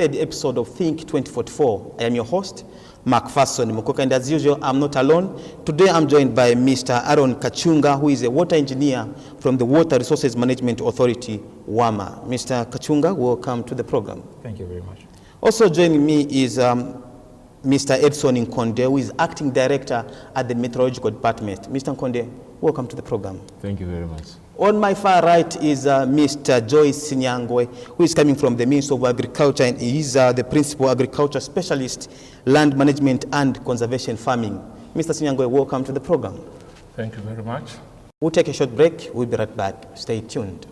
third episode of Think 2044. I am your host, Macpherson Mukoka, and as usual, I'm not alone. Today, I'm joined by Mr. Aaron Kachunga, who is a water engineer from the Water Resources Management Authority, WARMA. Mr. Kachunga, welcome to the program. Thank you very much. Also joining me is Mr. Edson Nkonde, who is acting director at the Meteorological Department. Mr. Nkonde, welcome to the program. Thank you very much. On my far right is Mr. Joyce Sinyangwe, who is coming from the Ministry of Agriculture, and he is the Principal Agriculture Specialist, Land Management and Conservation Farming. Mr. Sinyangwe, welcome to the program. Thank you very much. We'll take a short break. We'll be right back. Stay tuned.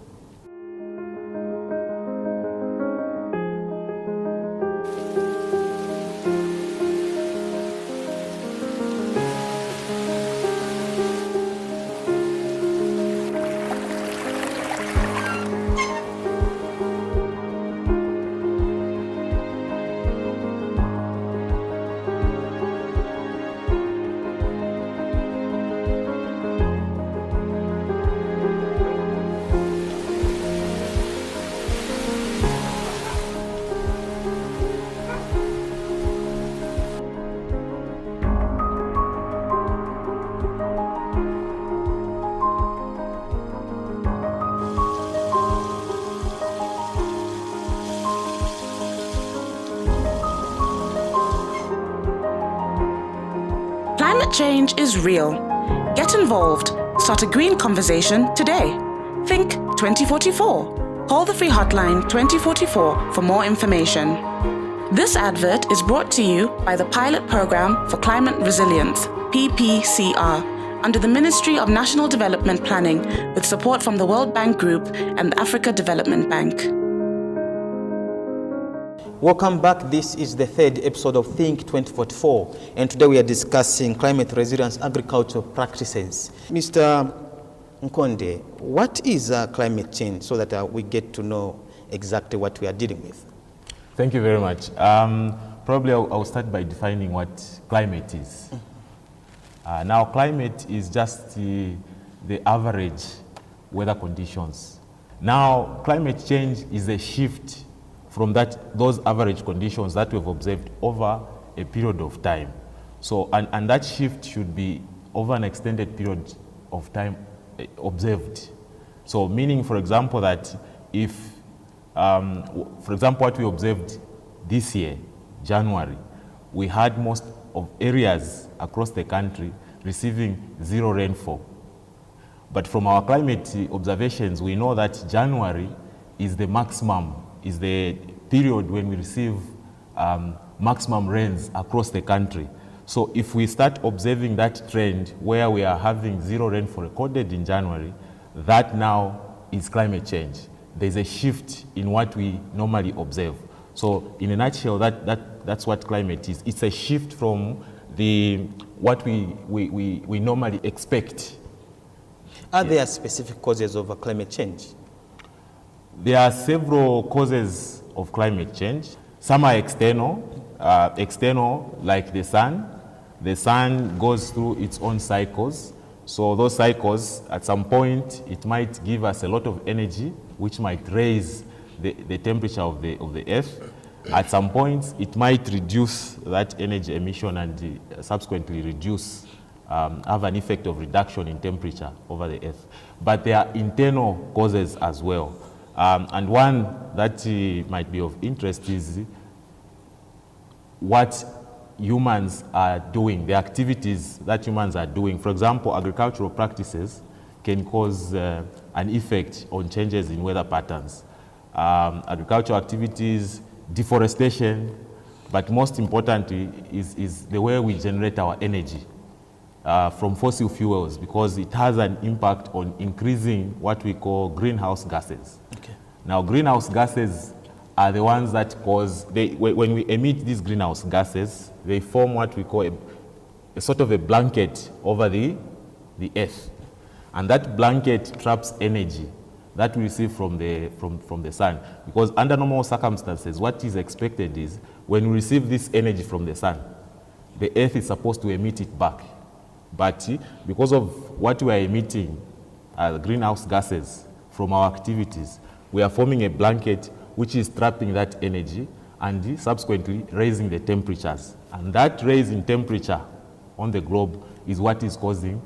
Climate change is real. Get involved. Start a green conversation today. Think 2044. Call the free hotline 2044 for more information. This advert is brought to you by the Pilot Program for Climate Resilience, PPCR, under the Ministry of National Development Planning with support from the World Bank Group and the Africa Development Bank. Welcome back. This is the third episode of Think 2044, and today we are discussing climate resilience agricultural practices. Mr. Nkonde, what is climate change so that we get to know exactly what we are dealing with? Thank you very much. Probably I'll start by defining what climate is. Now, climate is just the average weather conditions. Now, climate change is a shift from those average conditions that we've observed over a period of time. So, and that shift should be over an extended period of time observed. So, meaning, for example, that if, for example, what we observed this year, January, we had most of areas across the country receiving zero rainfall. But from our climate observations, we know that January is the maximum, is the period when we receive maximum rains across the country. So if we start observing that trend where we are having zero rainfall recorded in January, that now is climate change. There's a shift in what we normally observe. So in a nutshell, that's what climate is. It's a shift from what we normally expect. Are there specific causes of climate change? There are several causes of climate change. Some are external, like the sun. The sun goes through its own cycles. So those cycles, at some point, it might give us a lot of energy, which might raise the temperature of the earth. At some point, it might reduce that energy emission and subsequently have an effect of reduction in temperature over the earth. But there are internal causes as well. And one that might be of interest is what humans are doing, the activities that humans are doing. For example, agricultural practices can cause an effect on changes in weather patterns. Agricultural activities, deforestation, but most importantly is the way we generate our energy from fossil fuels, because it has an impact on increasing what we call greenhouse gases. Okay. Now, greenhouse gases are the ones that cause, when we emit these greenhouse gases, they form what we call a sort of a blanket over the earth. And that blanket traps energy that we receive from the sun. Because under normal circumstances, what is expected is when we receive this energy from the sun, the earth is supposed to emit it back. But because of what we are emitting, greenhouse gases from our activities, we are forming a blanket which is trapping that energy, and subsequently raising the temperatures. And that rise in temperature on the globe is what is causing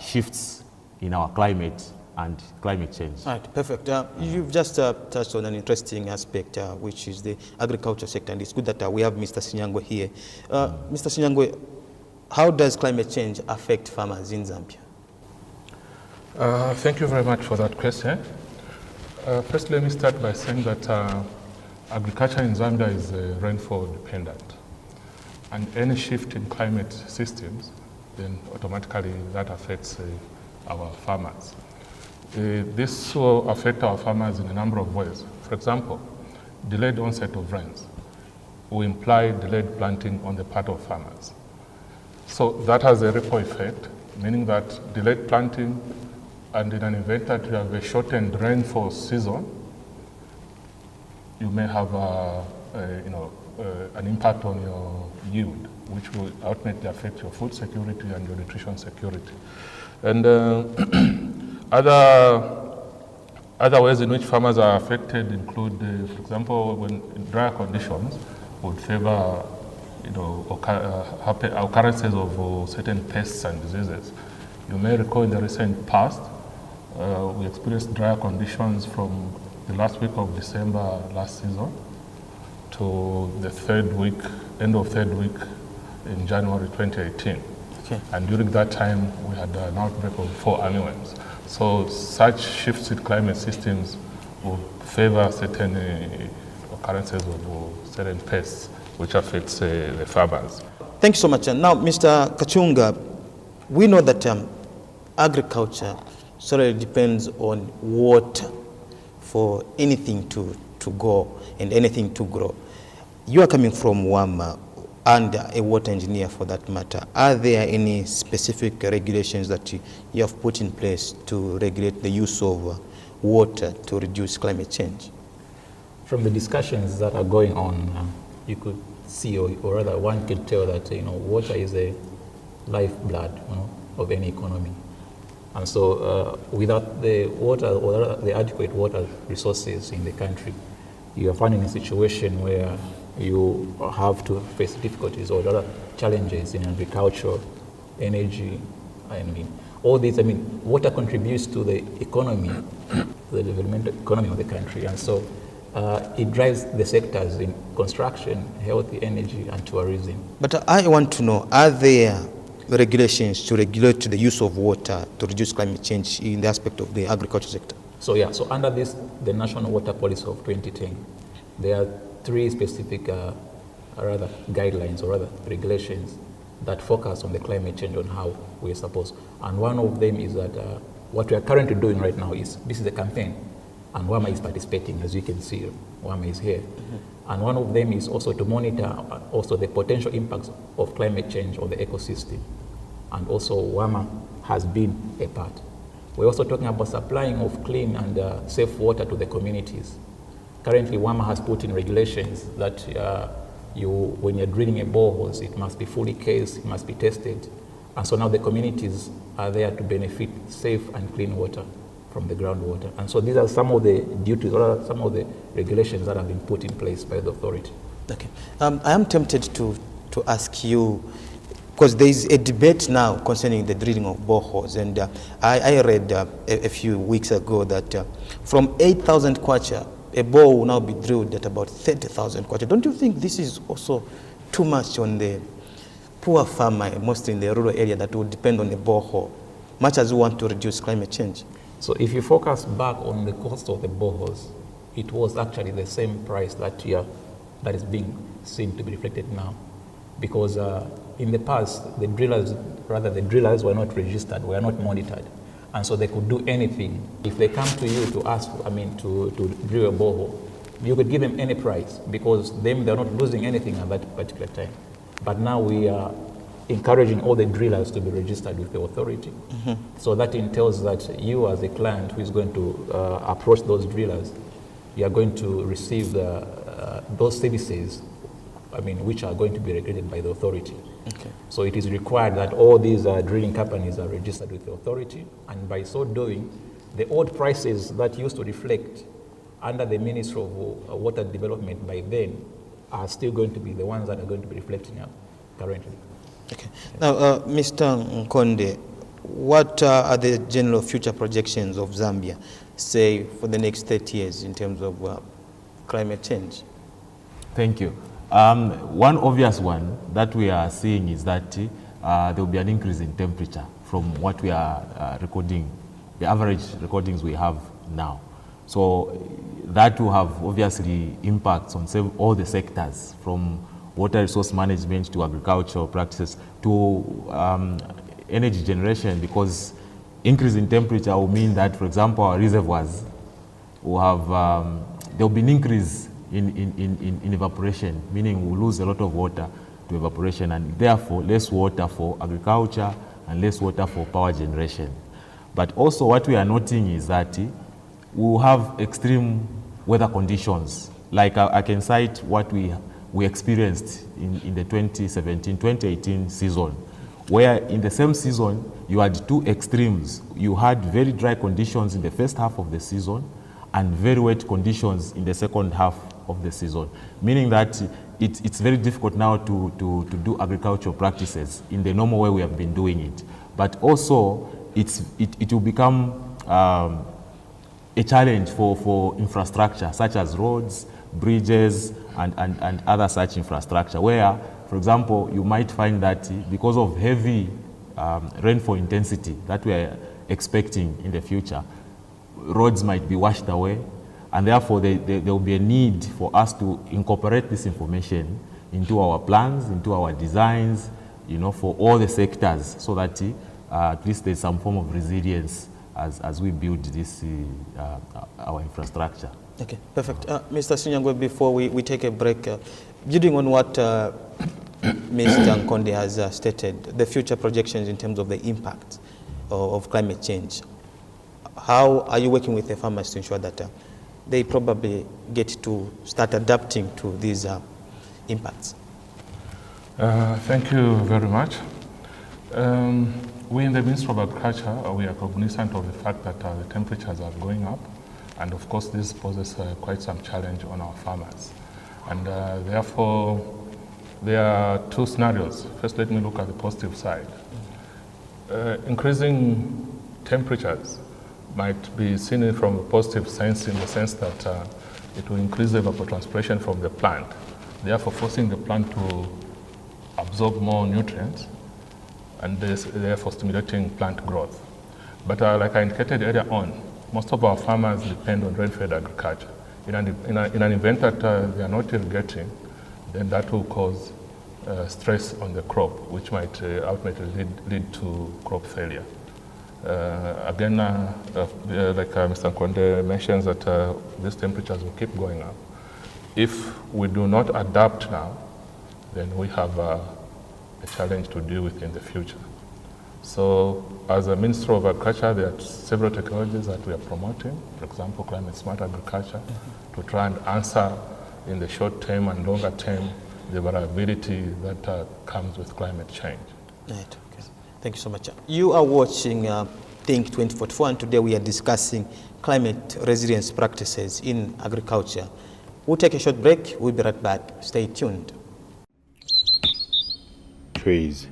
shifts in our climate and climate change. All right, perfect. You've just touched on an interesting aspect, which is the agriculture sector, and it's good that we have Mr. Sinyangwe here. Mr. Sinyangwe, how does climate change affect farmers in Zambia? Thank you very much for that question. First, let me start by saying that agriculture in Zambia is rainfall dependent. And any shift in climate systems, then automatically that affects our farmers. This will affect our farmers in a number of ways. For example, delayed onset of rains will imply delayed planting on the part of farmers. So that has a ripple effect, meaning that delayed planting, and in an event that you have a shortened rainfall season, you may have an impact on your yield, which will ultimately affect your food security and your nutrition security. And other ways in which farmers are affected include, for example, when drier conditions would favor occurrences of certain pests and diseases. You may recall in the recent past, we experienced drier conditions from the last week of December last season to the end of third week in January 2018. Okay. And during that time, we had an outbreak of 4 armyworms. So such shifts in climate systems will favor certain occurrences of certain pests, which affects the farmers. Thank you so much. And now, Mr. Kachunga, we know that agriculture solely depends on water for anything to go and anything to grow. You are coming from WARMA and a water engineer for that matter. Are there any specific regulations that you have put in place to regulate the use of water to reduce climate change? From the discussions that are going on, you could see, or rather one could tell that water is a lifeblood of any economy. And so without the water or the adequate water resources in the country, you are finding a situation where you have to face difficulties or other challenges in agriculture, energy, all these. Water contributes to the economy, the developmental economy of the country. And so it drives the sectors in construction, healthy energy, and tourism. But I want to know, are there regulations to regulate the use of water to reduce climate change in the aspect of the agriculture sector? So under this, the National Water Policy of 2010, there are 3 specific guidelines or rather regulations that focus on the climate change, on how we're supposed. And one of them is that what we are currently doing right now is, this is a campaign, and WARMA is participating, as you can see, WARMA is here. Mm-hmm. And one of them is also to monitor also the potential impacts of climate change on the ecosystem. And also WARMA has been a part. We're also talking about supplying of clean and safe water to the communities. Currently, WARMA has put in regulations that when you're drilling a borehole, it must be fully cased, it must be tested. And so now the communities are there to benefit safe and clean water from the groundwater. And so these are some of the duties, or some of the regulations that have been put in place by the authority. Okay. I am tempted to ask you, because there is a debate now concerning the drilling of boreholes, and I read a few weeks ago that from 8,000 kwacha, a bore will now be drilled at about 30,000 kwacha. Don't you think this is also too much on the poor farmer, mostly in the rural area, that will depend on the borehole, much as we want to reduce climate change? So if you focus back on the cost of the boreholes, it was actually the same price that is being seen to be reflected now. Because in the past, the drillers were not registered, were not monitored. And so they could do anything. If they come to you to ask, to drill a borehole, you could give them any price, because they're not losing anything at that particular time. But now we are encouraging all the drillers to be registered with the authority. Mm-hmm. So that entails that you, as a client who is going to approach those drillers, you are going to receive those services, which are going to be regulated by the authority. Okay. So it is required that all these drilling companies are registered with the authority, and by so doing, the old prices that used to reflect under the Ministry of Water Development by then are still going to be the ones that are going to be reflecting out currently. Okay. Now, Mr. Nkonde, what are the general future projections of Zambia, say, for the next 30 years in terms of climate change? Thank you. One obvious one that we are seeing is that there will be an increase in temperature from what we are recording, the average recordings we have now. So that will have obviously impacts on all the sectors, from water resource management to agricultural practices to energy generation, because increase in temperature will mean that, for example, our reservoirs will have, there will be an increase in evaporation, meaning we'll lose a lot of water to evaporation, and therefore less water for agriculture and less water for power generation. But also what we are noting is that we'll have extreme weather conditions. Like I can cite what we experienced in the 2017-2018 season, where in the same season you had two extremes. You had very dry conditions in the first half of the season and very wet conditions in the second half of the season, meaning that it's very difficult now to do agricultural practices in the normal way we have been doing it. But also it will become a challenge for infrastructure such as roads, bridges, and other such infrastructure, where, for example, you might find that because of heavy rainfall intensity that we are expecting in the future, roads might be washed away, and therefore there will be a need for us to incorporate this information into our plans, into our designs, for all the sectors, so that at least there's some form of resilience as we build this our infrastructure. Okay, perfect. Mr. Sinyangwe, before we take a break, building on what Mr. Nkonde has stated, the future projections in terms of the impact of climate change, how are you working with the farmers to ensure that they probably get to start adapting to these impacts? Thank you very much. We in the Ministry of Agriculture, we are cognizant of the fact that the temperatures are going up, and of course this poses quite some challenge on our farmers. And therefore, there are two scenarios. First, let me look at the positive side. Increasing temperatures might be seen from a positive sense, in the sense that it will increase the evapotranspiration from the plant, therefore forcing the plant to absorb more nutrients, and therefore stimulating plant growth. But like I indicated earlier on, most of our farmers depend on rain-fed agriculture. In an event that they are not irrigating, then that will cause stress on the crop, which might ultimately lead to crop failure. Again, like Mr. Nkonde mentions, that these temperatures will keep going up. If we do not adapt now, then we have a challenge to deal with in the future. So, as a Ministry of Agriculture, there are several technologies that we are promoting, for example, climate smart agriculture, to try and answer in the short term and longer term the variability that comes with climate change. Right. Okay. Thank you so much. You are watching Think 2044, and today we are discussing climate resilience practices in agriculture. We'll take a short break. We'll be right back. Stay tuned. Trees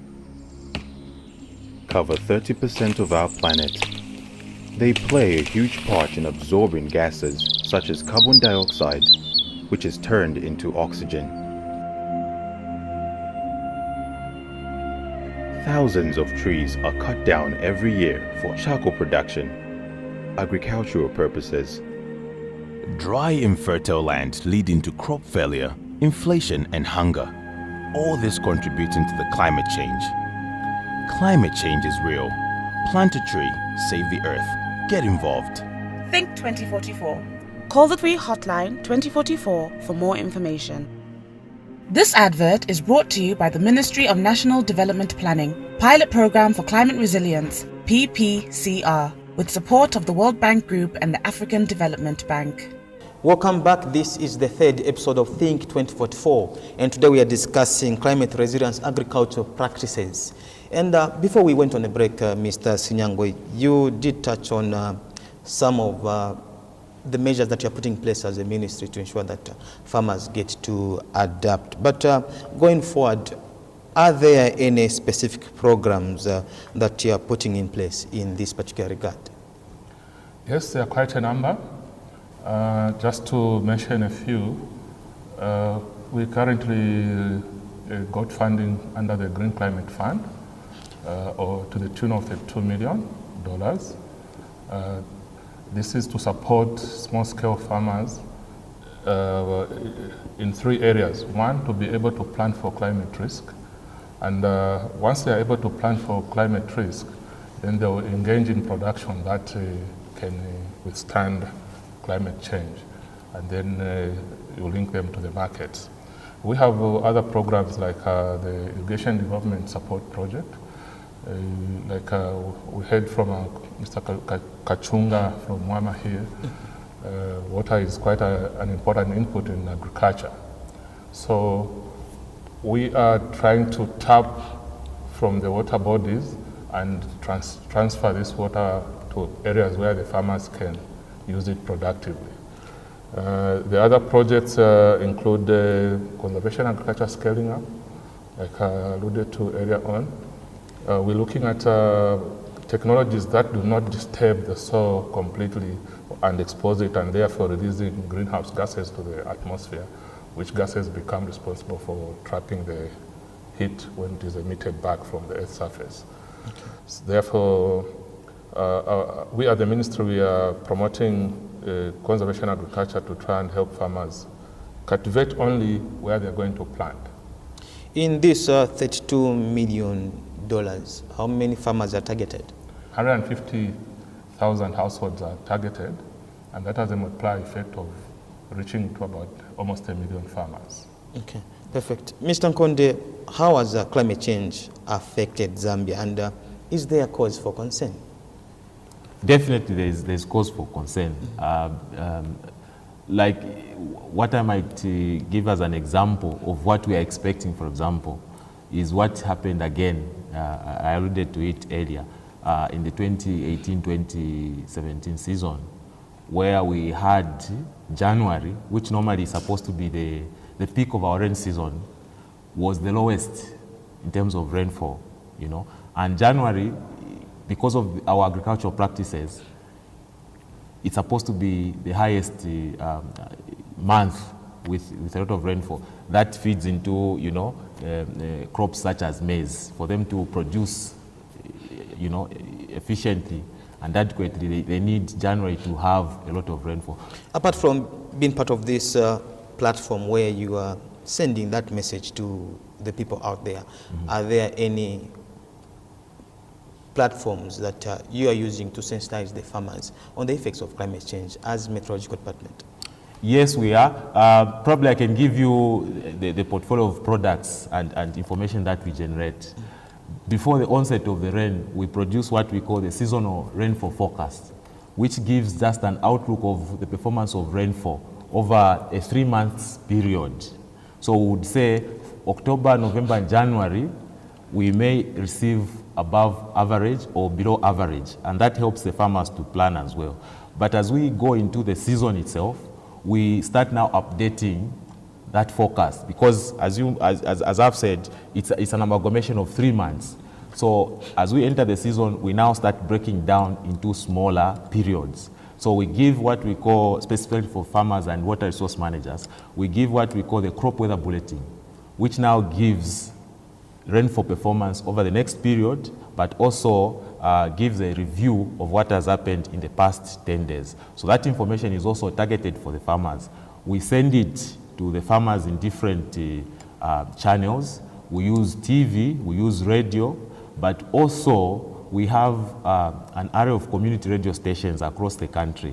cover 30% of our planet. They play a huge part in absorbing gases such as carbon dioxide, which is turned into oxygen. Thousands of trees are cut down every year for charcoal production, agricultural purposes. Dry, infertile land leading to crop failure, inflation and hunger. All this contributing to the climate change. Climate change is real. Plant a tree, save the earth. Get involved. Think 2044. Call the free hotline 2044 for more information. This advert is brought to you by the Ministry of National Development Planning, Pilot Program for Climate Resilience, PPCR, with support of the World Bank Group and the African Development Bank. Welcome back. This is the third episode of Think 2044, and today we are discussing climate resilience agricultural practices. And before we went on a break, Mr. Sinyangwe, you did touch on some of the measures that you're putting in place as a ministry to ensure that farmers get to adapt. But going forward, are there any specific programs that you are putting in place in this particular regard? Yes, there are quite a number. Just to mention a few, we currently got funding under the Green Climate Fund, or to the tune of $2 million. This is to support small-scale farmers in 3 areas. One, to be able to plan for climate risk. And once they are able to plan for climate risk, then they will engage in production that can withstand climate change. And then you link them to the markets. We have other programs like the Irrigation Development Support Project. We heard from Mr. Kachunga from WARMA here. Water is quite an important input in agriculture. So we are trying to tap from the water bodies and transfer this water to areas where the farmers can use it productively. The other projects include conservation agriculture scaling up, like I alluded to earlier on. We're looking at technologies that do not disturb the soil completely and expose it, and therefore releasing greenhouse gases to the atmosphere, which gases become responsible for trapping the heat when it is emitted back from the Earth's surface. Okay. So therefore, we at the ministry, we are promoting conservation agriculture to try and help farmers cultivate only where they're going to plant. In this $32 million, how many farmers are targeted? 150,000 households are targeted, and that has a multiplier effect of reaching to about almost 1 million farmers. Okay, perfect. Mr. Nkonde, how has climate change affected Zambia, and is there a cause for concern? Definitely there's cause for concern. Like what I might give as an example of what we are expecting, for example, is what happened again, I alluded to it earlier, in the 2018-2017 season, where we had January, which normally is supposed to be the peak of our rain season, was the lowest in terms of rainfall, you know. And January, because of our agricultural practices, it's supposed to be the highest month with a lot of rainfall. That feeds into, you know, crops such as maize. For them to produce, you know, efficiently and adequately, they need January to have a lot of rainfall. Apart from being part of this platform where you are sending that message to the people out there, are there any platforms that you are using to sensitize the farmers on the effects of climate change as Meteorological Department? Yes, we are. Probably I can give you the portfolio of products and information that we generate. Before the onset of the rain, we produce what we call the seasonal rainfall forecast, which gives just an outlook of the performance of rainfall over a 3-month period. So we would say October, November, and January, we may receive above average or below average, and that helps the farmers to plan as well. But as we go into the season itself, we start now updating that forecast, because as I've said, it's an amalgamation of 3 months. So as we enter the season, we now start breaking down into smaller periods. So we give what we call, specifically for farmers and water resource managers, we give what we call the crop weather bulletin, which now gives rainfall performance over the next period, but also gives a review of what has happened in the past 10 days. So that information is also targeted for the farmers. We send it to the farmers in different channels. We use TV, we use radio, but also we have an array of community radio stations across the country,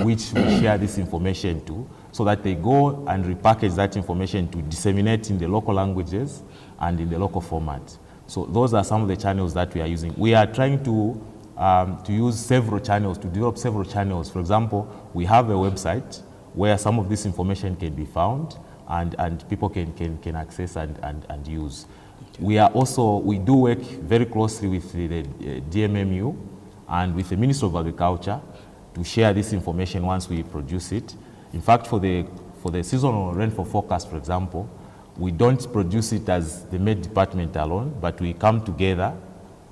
which we share this information to, so that they go and repackage that information to disseminate in the local languages and in the local format. So those are some of the channels that we are using. We are trying to use several channels, to develop several channels. For example, we have a website where some of this information can be found and people can access and use. We do work very closely with the DMMU and with the Ministry of Agriculture share this information once we produce it. In fact, for the seasonal rainfall forecast, for example, we don't produce it as the Met department alone, but we come together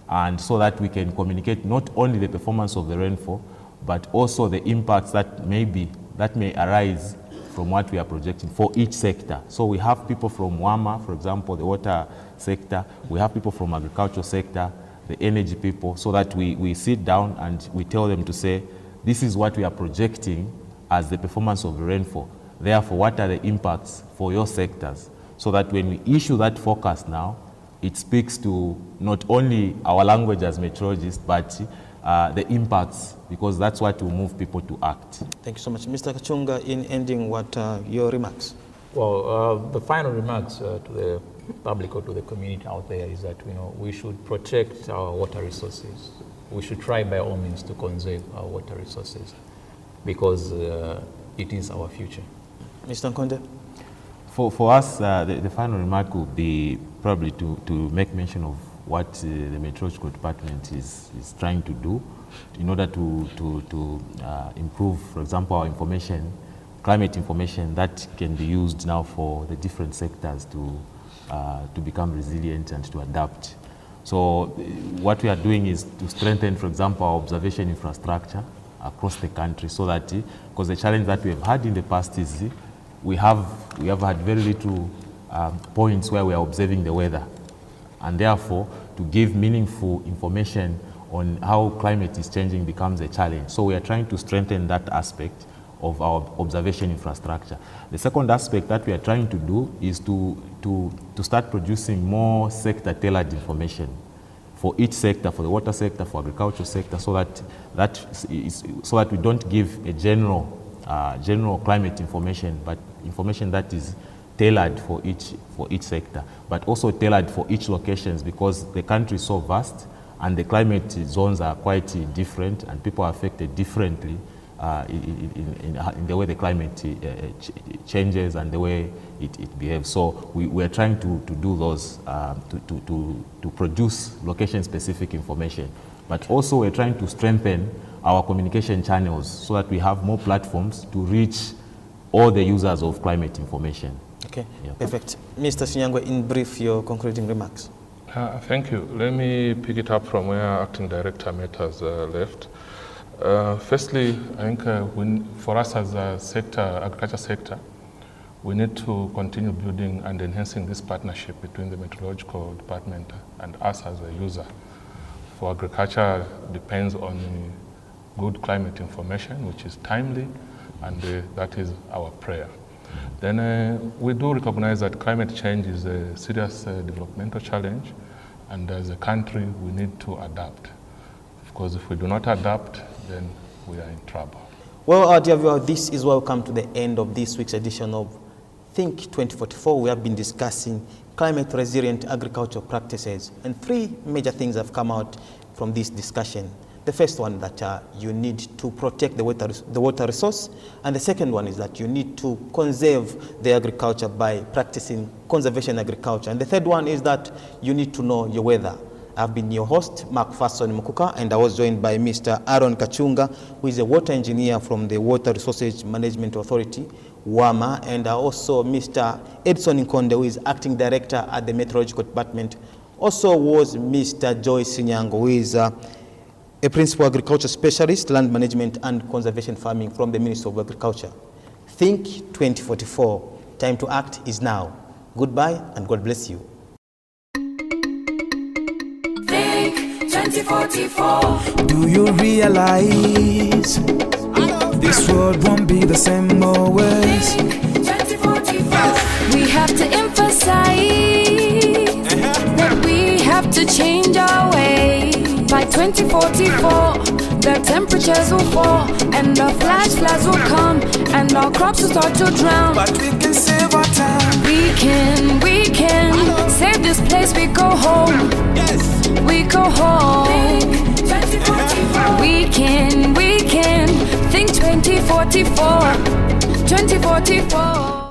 and so that we can communicate not only the performance of the rainfall, but also the impacts that may arise from what we are projecting for each sector. So we have people from WARMA, for example, the water sector. We have people from agricultural sector, the energy people, so that we sit down and we tell them to say, this is what we are projecting as the performance of the rainfall. Therefore, what are the impacts for your sectors? So that when we issue that forecast now, it speaks to not only our language as meteorologists, but the impacts, because that's what will move people to act. Thank you so much. Mr. Kachunga, in ending, what are your remarks? Well, the final remarks to the public or to the community out there is that we should protect our water resources. We should try by all means to conserve our water resources because it is our future. Mr. Nkonde? For us, the final remark would be probably to make mention of what the Meteorological Department is trying to do in order to improve, for example, our information, climate information that can be used now for the different sectors to become resilient and to adapt. So what we are doing is to strengthen, for example, our observation infrastructure across the country so that, because the challenge that we have had in the past is we have had very little points where we are observing the weather, and therefore to give meaningful information on how climate is changing becomes a challenge. So we are trying to strengthen that aspect of our observation infrastructure. The second aspect that we are trying to do is to start producing more sector-tailored information for each sector, for the water sector, for agriculture sector, so that we don't give a general climate information, but information that is tailored for each sector, but also tailored for each locations, because the country is so vast and the climate zones are quite different and people are affected differently in the way the climate changes and the way it behaves. So we are trying to do those, to produce location-specific information, but also we're trying to strengthen our communication channels so that we have more platforms to reach all the users of climate information. Okay, yeah. Perfect. Mr. Shinyangwe, in brief, your concluding remarks. Thank you. Let me pick it up from where Acting Director Met has left. Firstly, I think for us as a sector, agriculture sector, we need to continue building and enhancing this partnership between the Meteorological Department and us as a user. For agriculture depends on good climate information, which is timely, and that is our prayer. Then we do recognize that climate change is a serious developmental challenge, and as a country we need to adapt, because if we do not adapt, then we are in trouble. Well, dear viewer, this is where we come to the end of this week's edition of Think 2044. We have been discussing climate resilient agricultural practices, and three major things have come out from this discussion. The first one, that you need to protect the water resource, and the second one is that you need to conserve the agriculture by practicing conservation agriculture, and the third one is that you need to know your weather. I've been your host, Macpherson Mukuka, and I was joined by Mr. Aaron Kachunga, who is a water engineer from the Water Resources Management Authority, WARMA, and also Mr. Edson Nkonde, who is acting director at the Meteorological Department. Also was Mr. Joyce Sinyango, who is a principal agriculture specialist, land management and conservation farming from the Ministry of Agriculture. Think 2044. Time to act is now. Goodbye and God bless you. Think 2044. Do you realize this world won't be the same always? Think 2044. We have to emphasize that we have to change our way. By 2044, the temperatures will fall, and the flash floods will come, and our crops will start to drown. But we can save our time. We can save this place. We go home. Yes. We go home. Think 2044. We can think 2044. 2044.